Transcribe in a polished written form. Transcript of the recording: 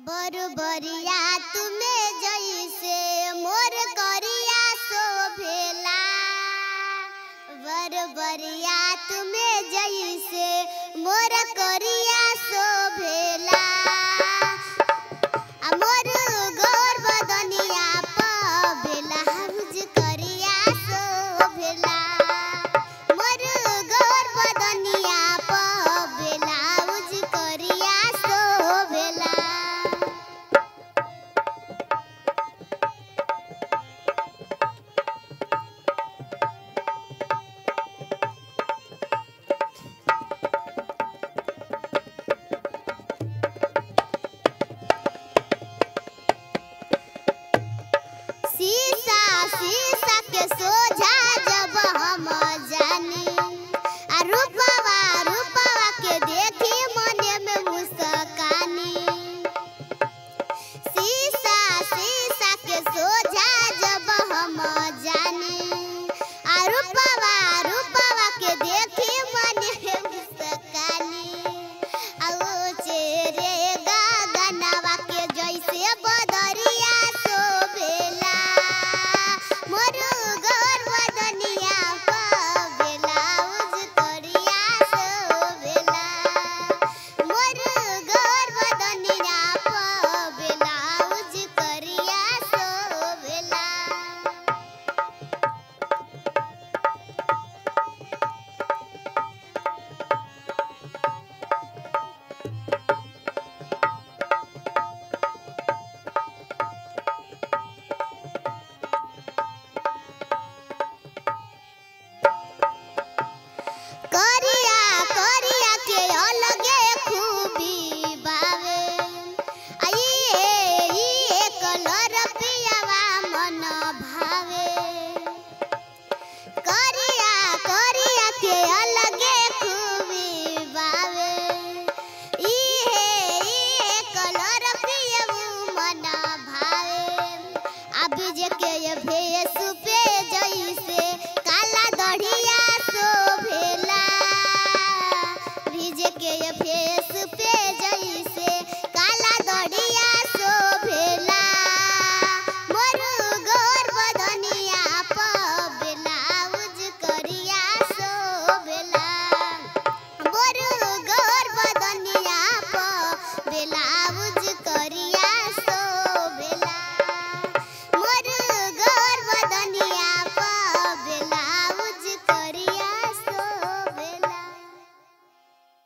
बरबरिया तुम्हें जैसे मोर करिया शोभेला। बरबरिया तुम्हें जैसे मोर करिया शोभेला। मोर गोर बदनिया प ब्लाउज करिया शोभेला। मोर गोर बदनिया प ब्लाउज करिया शोभेला। शीशा शीशा के सोझा जब हम जानी, रूपवा के देखी मने में मुस्कानी। शीशा शीशा के सोझा जब हम जानी, रूपवा के देखी मने में मुस्कानी। आओ चेहरे गगनवा के जैसे बदरिया शोभेला। मोर गोर बदनिया प ब्लाउज करिया शोभेला। मोर गोर बदनिया प ब्लाउज करिया शोभेला। करिया के अलगे खूबी बावे। ये कलर पियावा मन भावे। करिया के अलगे खूबी बावे। ये कलर पियावा मन भावे। अभी जे के ये भेस पे जैसे काला दढ़िया शोभेला। भिजे के ये फेस